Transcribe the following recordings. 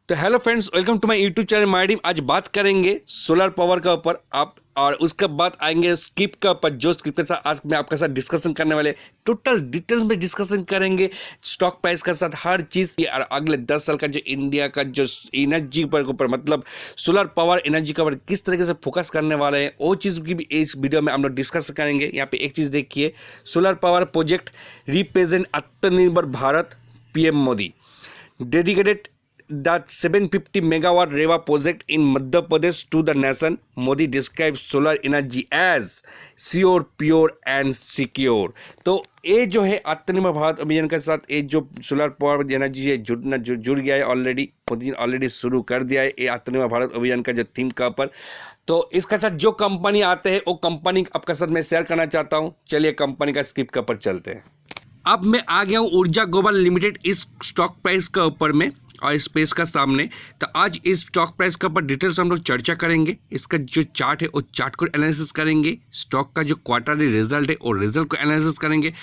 तो hello friends, welcome to my YouTube channel my dream. आज बात करेंगे सोलर पावर का ऊपर आप, और उसके बाद आएंगे स्किप का ऊपर। जो स्किप के साथ आज मैं आपके साथ डिस्कशन करने वाले, टोटल डिटेल्स में डिस्कशन करेंगे स्टॉक प्राइस के साथ हर चीज़। और अगले 10 साल का जो इंडिया का जो एनर्जी पर ऊपर मतलब सोलर पावर एनर्जी का ऊपर किस तरीके से फोकस करने वाले हैं, वो चीज़ की भी इस वीडियो में हम लोग डिस्कस करेंगे। यहाँ पे एक चीज़ देखिए, सोलर पावर प्रोजेक्ट रिप्रेजेंट आत्मनिर्भर Bharat, PM Modi dedicated that 750 megawatt Reva project in Madhya Pradesh to the nation. Modi describes solar energy as sure, pure and secure. तो ये जो है आत्मनिर्भर भारत अभियान के साथ ये जो सोलर पावर एनर्जी है जुड़ गया है ऑलरेडी। मोदी ने ऑलरेडी शुरू कर दिया है ये आत्मनिर्भर भारत अभियान का जो थीम का ऊपर। तो इसके साथ जो कंपनी आते हैं वो कंपनी आपके साथ मैं शेयर करना चाहता हूँ। चलिए कंपनी का स्किप के ऊपर चलते हैं। अब मैं आ गया हूँ ऊर्जा ग्लोबल लिमिटेड इस स्टॉक प्राइस का ऊपर में और स्पेस का सामने। तो आज इस स्टॉक प्राइस के ऊपर डिटेल्स हम लोग चर्चा करेंगे। इसका जो चार्ट है वो चार्ट को एनालिसिस करेंगे, स्टॉक का जो क्वार्टरली रिजल्ट है वो रिजल्ट को एनालिसिस करेंगे।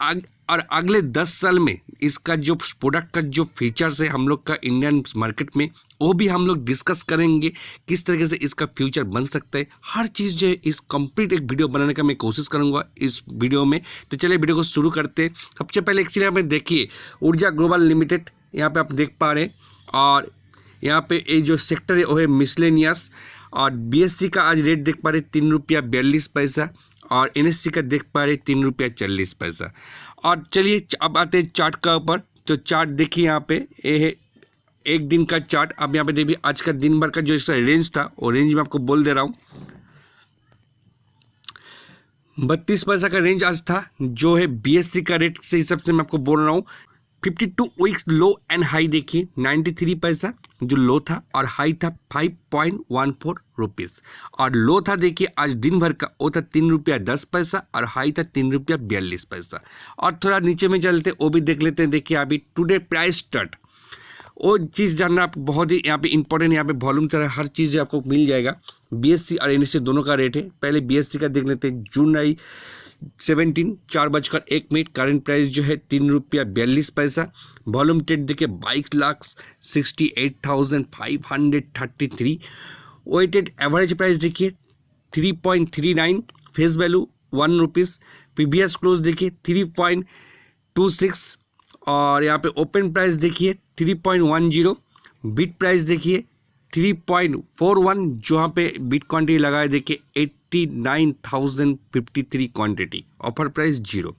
और अगले 10 साल में इसका जो प्रोडक्ट का जो फीचर्स है हम लोग का इंडियन मार्केट में, वो भी हम लोग डिस्कस करेंगे किस तरीके से इसका फ्यूचर बन सकता है। हर चीज़ जो है इस कंप्लीट एक वीडियो बनाने का मैं कोशिश करूंगा इस वीडियो में। तो चलिए वीडियो को शुरू करते हैं। सबसे पहले एक चीज़ यहाँ पे देखिए, ऊर्जा ग्लोबल लिमिटेड यहाँ पे आप देख पा रहे हैं। और यहाँ पे ये जो सेक्टर है वो है मिसलेनियस। और बीएससी का आज रेट देख पा रहे ₹3.42 और एनएससी का देख पा रहे ₹3.40। और चलिए अब आते हैं चार्ट का ऊपर। तो चार्ट देखिए यहाँ पे ये है एक दिन का चार्ट। अब यहाँ पे देखिए आज का दिन भर का जो इसका रेंज था वो रेंज में आपको बोल दे रहा हूँ। 32 पैसा का रेंज आज था, जो है बीएससी का रेट से हिसाब से मैं आपको बोल रहा हूँ। 52 वीक्स लो एंड हाई देखिए 93 पैसा जो लो था, और हाई था 5.14 रुपीज़। और लो था देखिए आज दिन भर का वो था ₹3.10 और हाई था ₹3.42। और थोड़ा नीचे में चलते वो भी देख लेते हैं। देखिए अभी टुडे प्राइस स्टार्ट, वो चीज़ जानना आप बहुत ही यहाँ पे इंपॉर्टेंट। यहाँ पे वॉल्यूम चल रहा है, हर चीज़ आपको मिल जाएगा। बीएससी और एनएससी दोनों का रेट है। पहले बीएससी का देख लेते हैं। जुलाई 17 4:01 करंट प्राइस जो है ₹3.42। वॉल्यूम ट्रेड देखिए 22,68,533। वेटेड एवरेज प्राइस देखिए 3.39, फेस वैल्यू ₹1। प्रीवियस क्लोज देखिए 3.26। और यहाँ पे ओपन प्राइस देखिए 3.10। बिट प्राइस देखिए 3.41, जहाँ पे बिट क्वांटिटी लगाए देखिए 89,053 क्वांटिटी, ऑफर प्राइस 0।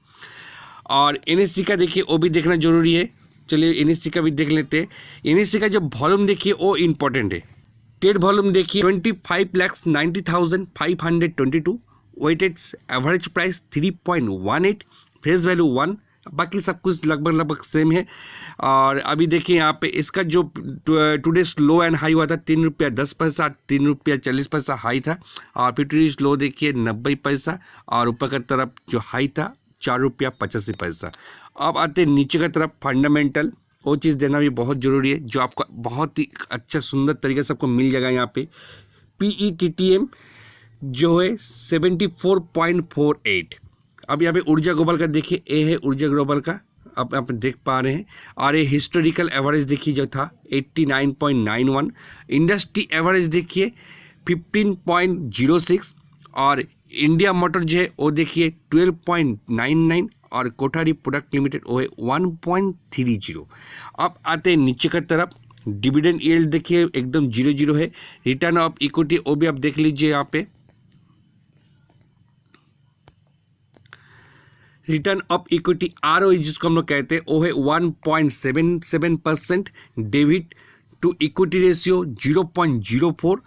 और एनएससी का देखिए वो भी देखना जरूरी है। चलिए एनएससी का भी देख लेते हैं। एनएससी का जो वॉल्यूम देखिए वो इंपॉर्टेंट है। ट्रेड वॉल्यूम देखिए 25,90,522। Weighted average price 3.18, face value 1। बाकी सब कुछ लगभग सेम है। और अभी देखिए यहाँ पे इसका जो टुडे लो एंड हाई हुआ था ₹3.10, ₹3.40 हाई था। और 50 लो देखिए 90 पैसा, और ऊपर की तरफ जो हाई था ₹4.85। अब आते हैं नीचे की तरफ। फंडामेंटल वो चीज़ देना भी बहुत ज़रूरी है, जो आपका बहुत ही अच्छा सुंदर तरीके से आपको मिल जाएगा। यहाँ पे PETTM जो है 74.48। अब यहाँ पे ऊर्जा ग्लोबल का देखिए, ए है ऊर्जा ग्लोबल का, अब आप देख पा रहे हैं। और ये हिस्टोरिकल एवरेज देखिए जो था 89.91। इंडस्ट्री एवरेज देखिए 15.06। और इंडिया मोटर जो है वो देखिए 12.99। और कोठारी प्रोडक्ट लिमिटेड वो है 1.30। अब आते हैं नीचे की तरफ। डिविडेंड यील्ड देखिए एकदम 0 है। रिटर्न ऑफ इक्विटी वो भी आप देख लीजिए। यहाँ पे रिटर्न ऑफ इक्विटी ROE जिसको हम लोग कहते हैं वो है 1.77%। Debit to equity ratio 0.04।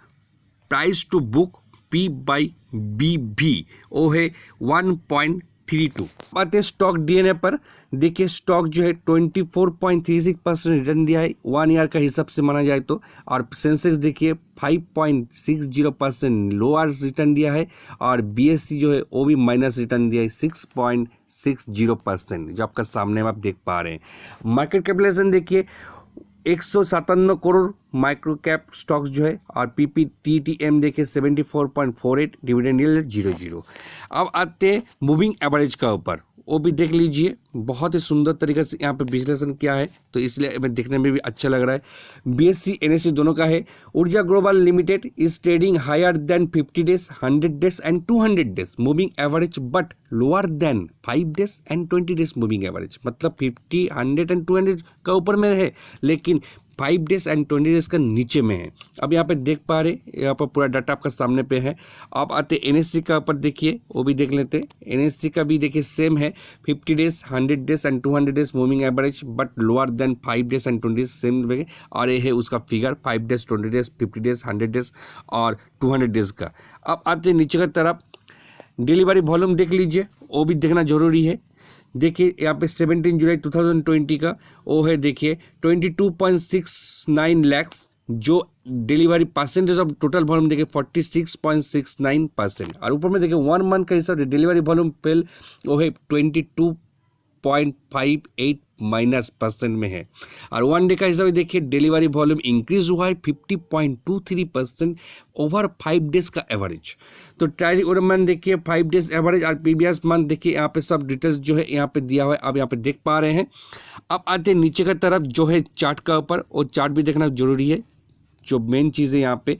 Price to book P/BV वो है 1.32। बात है स्टॉक डीएनए पर। देखिए स्टॉक जो है 24.36% रिटर्न दिया है 1 ईयर का हिसाब से माना जाए तो। और सेंसेक्स देखिए 5.60% लोअर रिटर्न दिया है। और बीएससी जो है वो भी माइनस रिटर्न दिया है 6.60%, जो आपका सामने में आप देख पा रहे हैं। मार्केट कैपिटलाइजेशन देखिए 157 करोड़ माइक्रो कैप स्टॉक्स जो है। और PPTTM देखिए 74.48, डिविडेंड यील्ड 0. अब आते हैं मूविंग एवरेज का ऊपर। वो भी देख लीजिए। बहुत ही सुंदर तरीके से यहाँ पे विश्लेषण किया है, तो इसलिए हमें देखने में भी अच्छा लग रहा है। BSE NSE दोनों का है। Urja global limited is trading higher than 50 days, 100 days and 200 days moving average but lower than 5 days and 20 days moving average. मतलब 50, 100 एंड 200 का ऊपर में है, लेकिन 5 डेज एंड 20 डेज का नीचे में है। अब यहाँ पे देख पा रहे, यहाँ पर पूरा डाटा आपका सामने पे है। आप आते NSE का ऊपर देखिए, वो भी देख लेते। NSE का भी देखिए सेम है, 50 days, 100 days and 200 days moving average but lower than 5 days and 20 days same. और ये है उसका figure 5 days, 20 days, 50 days, 100 days और 200 डेज का। अब आते नीचे की तरफ, डिलीवरी वॉल्यूम देख लीजिए, वो भी देखना जरूरी है। देखिए यहाँ पे 17 जुलाई 2020 का वो है, देखिए 22.69 लैक्स, जो delivery percentage of total volume देखिए 46.69%। और ऊपर में देखिए 1 मंथ का हिसाब डिलीवरी वॉल्यूम पेल वो है 22.58- में है। और 1 डे का हिसाब देखिए डिलीवरी वॉल्यूम इंक्रीज हुआ है 50.23% ओवर 5 डेज का एवरेज। तो ट्राई और मंथ देखिए 5 डेज एवरेज और प्रीवियस मंथ देखिए, यहाँ पे सब डिटेल्स जो है यहाँ पे दिया हुआ है, आप यहाँ पे देख पा रहे हैं। अब आते नीचे की तरफ जो है चार्ट का ऊपर, वो चार्ट भी देखना जरूरी है। जो मेन चीज़ है यहाँ पे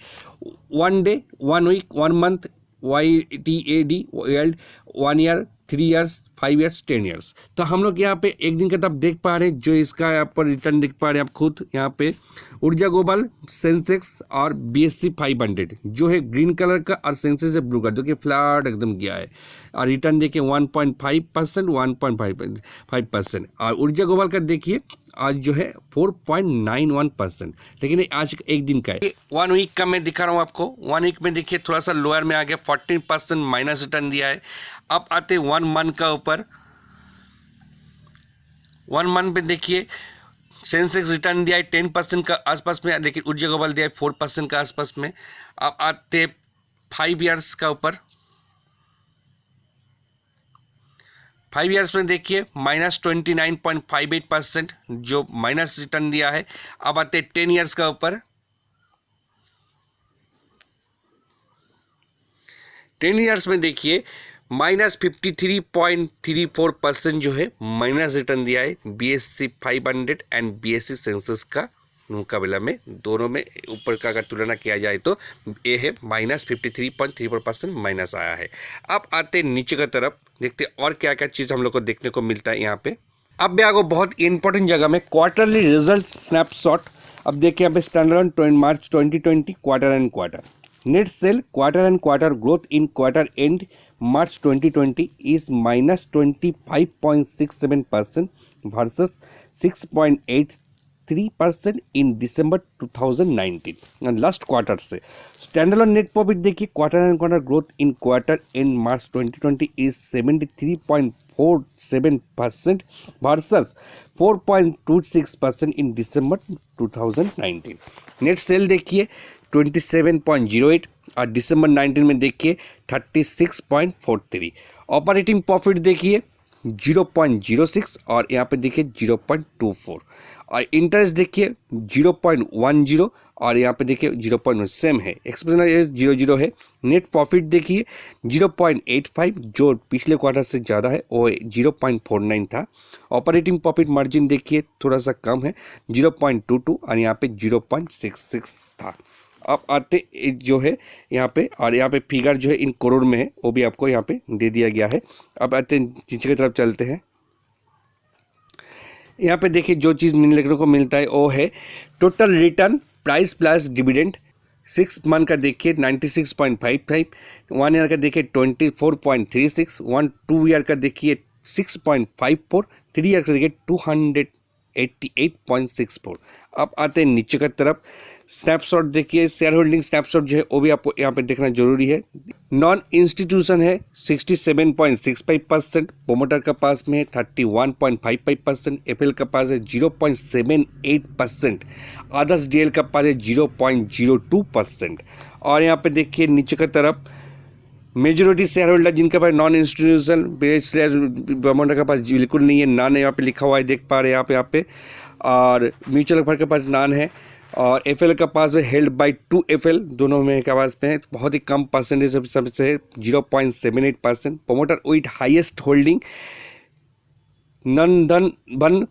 1 day, 1 week, 1 month, YTAD, 1 year, 3 years, 5 years, 10 years. तो हम लोग यहाँ पे एक दिन का तब देख पा रहे हैं, जो इसका यहाँ पर रिटर्न देख पा रहे हैं आप खुद। यहाँ पे ऊर्जा ग्लोबल, सेंसेक्स और BSE 500 जो है ग्रीन कलर का, और सेंसेक्स है ब्लू का, जो कि फ्लैट एकदम गया है। और रिटर्न देखिए 1.5%, 1.5%। और ऊर्जा ग्लोबल का देखिए आज जो है 4.91%, लेकिन आज एक दिन का है। 1 वीक का मैं दिखा रहा हूँ आपको। 1 वीक में देखिए थोड़ा सा लोअर में आ गया, 14% माइनस रिटर्न दिया है। अब आते 1 मंथ का ऊपर। 1 मंथ में देखिए सेंसेक्स रिटर्न दिया है 10% का आसपास में, लेकिन ऊर्जा ग्लोबल दिया है 4% का आसपास में। अब आते 5 ईयर्स का ऊपर। 5 ईयर्स में देखिए -29.58% जो माइनस रिटर्न दिया है। अब आते 10 ईयर्स का ऊपर। 10 ईयर्स में देखिए -53.34% जो है माइनस रिटर्न दिया है BSE 500 एंड BSE सेंसेक्स का मुकाबला में। दोनों में ऊपर का अगर तुलना किया जाए तो ये है -53.34% माइनस आया है। अब आते नीचे की तरफ, देखते और क्या क्या चीज़ हम लोग को देखने को मिलता है यहाँ पे। अब भी आपको बहुत इंपॉर्टेंट जगह में क्वार्टरली रिजल्ट स्नैपशॉट। अब देखिए यहाँ पे standard March 2020 quarter and quarter net cell quarter and quarter growth in quarter and March 2020 is -25.67% versus 6.83% in December 2019 last quarter से। स्टैंडअलोन नेट प्रॉफिट देखिए quarter and quarter growth in quarter in March 2020 is 73.47% versus 4.26% in December 2019। Net cell देखिए 27.08 और दिसंबर 19 में देखिए 36.43। Operating profit देखिए 0.06 और यहाँ पे देखिए 0.24। और इंटरेस्ट देखिए 0.10 और यहाँ पे देखिए 0.1 सेम है। एक्सपेंशन 0.00 है। नेट प्रॉफिट देखिए 0.85 जो पिछले क्वार्टर से ज़्यादा है, वो 0.49 था। ऑपरेटिंग प्रॉफिट मार्जिन देखिए थोड़ा सा कम है 0.22 और यहाँ पे 0.66 था। अब आते जो है यहाँ पे, और यहाँ पे फिगर जो है इन करोड़ में है, वो भी आपको यहाँ पे दे दिया गया है। अब आते नीचे की तरफ चलते हैं। यहाँ पे देखिए जो चीज़ मिलने को मिलता है वो है total return price plus dividend. 6 month का देखिए 96.55, 1 ईयर का देखिए 24.36, 2 ईयर का देखिए 6.54, 3 ईयर का देखिए 288.64। अब आते हैं नीचे की तरफ। स्नैपशॉट देखिए, शेयर होल्डिंग स्नैपशॉट जो है वो भी आपको यहाँ पे देखना जरूरी है। नॉन इंस्टीट्यूशन है 67.65%, प्रोमोटर का पास में है 31.55%, एफएल का पास है 0.78%, अदर्स डीएल का पास है 0.02%। और यहाँ पे देखिए नीचे की तरफ मेजोरिटी शेयर होल्डर जिनके पास नॉन इंस्टीट्यूशन प्रोमोटर का पास बिल्कुल नहीं है, नान यहाँ पे लिखा हुआ है, देख पा रहे हैं यहाँ पे। और म्यूचुअल फंड के पास नान है, और एफएल का पास है हेल्ड बाय 2 एफएल, दोनों में के पास में है, बहुत ही कम परसेंटेज सबसे है 0.78%। Promoter with highest holding Nandan one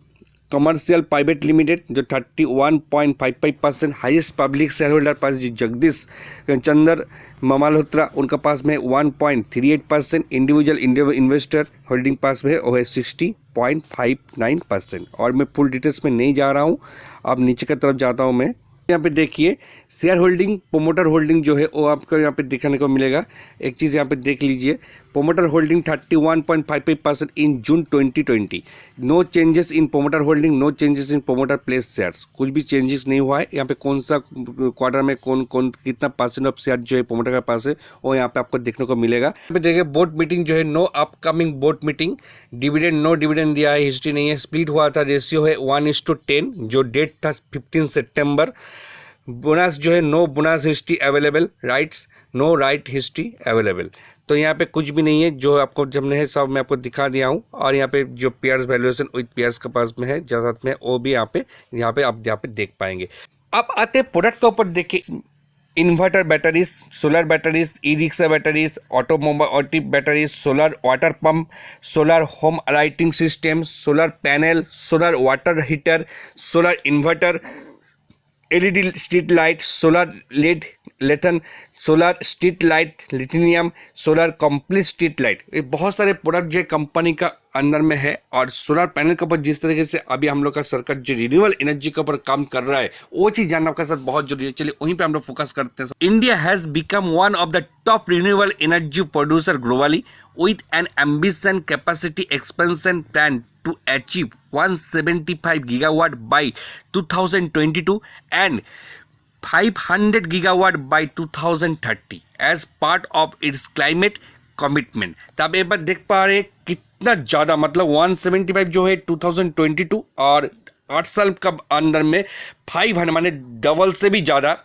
commercial private limited जो 31.55% हाईएस्ट पब्लिक शेयर होल्डर पास जो जगदीश चंद्र मल्होत्रा उनका पास में 1.38%, इंडिविजुअल इन्वेस्टर होल्डिंग पास में वो है 60.59%। और मैं फुल डिटेल्स में नहीं जा रहा हूँ, अब नीचे की तरफ जाता हूँ मैं। यहाँ पे देखिए शेयर होल्डिंग प्रोमोटर होल्डिंग जो है वो आपको यहाँ पे दिखाने को मिलेगा। एक चीज़ यहाँ पे देख लीजिए, promoter holding 31.55% in June 2020। No changes in promoter holding, no changes in promoter place shares, कुछ भी चेंजेस नहीं हुआ है। यहाँ पे कौन सा क्वार्टर में कौन कौन कितना % ऑफ शेयर जो है प्रोमोटर के पास है वो यहाँ पे आपको देखने को मिलेगा। यहाँ पे देखिए बोर्ड मीटिंग जो है, no upcoming board meeting, dividend no dividend दिया है, हिस्ट्री नहीं है, स्प्लिट हुआ था, रेशियो है 1:10 जो डेट था 15 सितंबर। बोनस जो है no bonus history available, rights no right history available. तो यहाँ पे कुछ भी नहीं है, जो आपको जब नहीं है सब मैं आपको दिखा दिया हूँ। और यहाँ पे जो पेयर्स वैल्यूएशन विद पेयर्स के पास में है जो साथ में वो भी यहाँ पे आप यहाँ पे देख पाएंगे। अब आते हैं प्रोडक्ट के ऊपर। देखिए inverter batteries, solar batteries, e rickshaw batteries, automotive batteries, solar water pump, solar home lighting system, solar panel, solar water heater, solar inverter, LED street light, solar LED lantern, solar street light lithium, solar complete street light, ये बहुत सारे product जो company का अंदर में है। और solar panel के ऊपर जिस तरीके से अभी हम लोग का सरकार जो रिन्यूएबल एनर्जी के ऊपर काम कर रहा है वो चीज़ जानना आपके साथ बहुत जरूरी है। चलिए वहीं पे हम लोग फोकस करते हैं। India has become one of the top renewable energy producer globally with an ambitious capacity expansion plan to achieve 175 gigawatt by 2022 and 500 gigawatt by 2030 as part of its climate commitment। तो आप एक बार देख पा रहे कितना ज़्यादा, मतलब 175 जो है 2022 और 8 साल का अंदर में 500 माने डबल से भी ज़्यादा,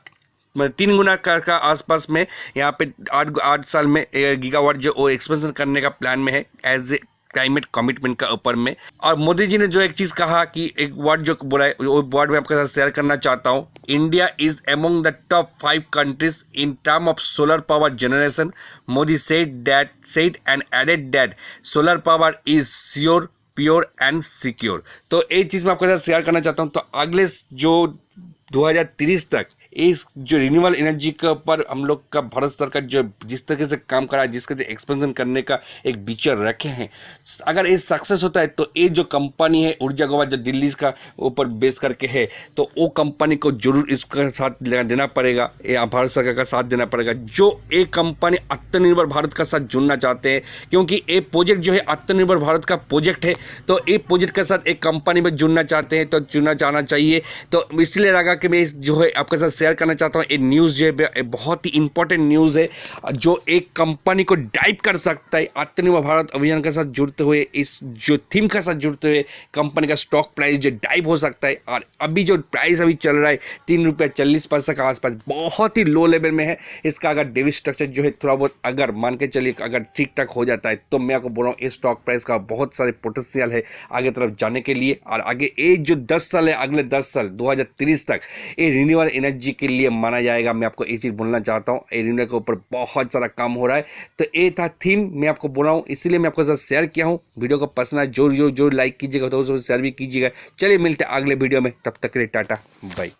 3 गुना का आसपास में यहाँ पे 8 साल में गीगावाट जो वो एक्सपेंशन करने का प्लान में है एज ए क्लाइमेट कमिटमेंट का ऊपर में। और मोदी जी ने जो एक चीज़ कहा कि एक वर्ड जो बोला है वो वर्ड में आपके साथ शेयर करना चाहता हूँ। India is among the top 5 countries in term of solar power generation. Modi said and added that solar power is sure, pure and secure. तो ये चीज़ मैं आपके साथ शेयर करना चाहता हूँ। तो अगले जो 2030 तक इस जो रिन्यूएबल एनर्जी के ऊपर हम लोग का भारत सरकार जो जिस तरीके से काम कर रहा है, जिस तरह से एक्सपेंशन करने का एक विचार रखे हैं, अगर ये सक्सेस होता है तो ये जो कंपनी है ऊर्जा गोवा जो दिल्ली का ऊपर बेस करके है, तो वो कंपनी को जरूर इसका साथ देना पड़ेगा, ये भारत सरकार का साथ देना पड़ेगा। जो एक कंपनी आत्मनिर्भर भारत का साथ जुड़ना चाहते हैं, क्योंकि ये प्रोजेक्ट जो है आत्मनिर्भर भारत का प्रोजेक्ट है, तो ये प्रोजेक्ट के साथ एक कंपनी में जुड़ना चाहते हैं तो जुड़ना चाहना चाहिए। तो इसलिए लगा कि मैं जो है आपके साथ शेयर करना चाहता हूँ। ये न्यूज़ जो है बहुत ही इंपॉर्टेंट न्यूज़ है, जो एक कंपनी को ड्राइव कर सकता है आत्मनिर्भर भारत अभियान के साथ जुड़ते हुए, इस जो थीम के साथ जुड़ते हुए कंपनी का स्टॉक प्राइस जो ड्राइव हो सकता है। और अभी जो प्राइस अभी चल रहा है 3 रुपया 40 पैसा का आसपास, बहुत ही लो लेवल में है। इसका अगर डेविड स्ट्रक्चर जो है थोड़ा बहुत अगर मान के चलिए अगर ठीक ठाक हो जाता है, तो मैं आपको बोल रहा हूँ इस स्टॉक प्राइस का बहुत सारे पोटेंशियल है आगे तरफ जाने के लिए। और आगे ये जो 10 साल है, अगले 10 साल 2030 तक ये रिन्यूएबल एनर्जी के लिए माना जाएगा। मैं आपको ये चीज़ बोलना चाहता हूँ, ये रिन्यूएबल के ऊपर बहुत सारा काम हो रहा है। तो ये था थीम, मैं आपको बोल रहा हूँ, इसीलिए मैं आपको साथ शेयर किया हूँ। वीडियो को पसंद आए जोर लाइक कीजिएगा, तो शेयर भी कीजिएगा। चलिए मिलते हैं अगले वीडियो में, तब तक के लिए टाटा बाय।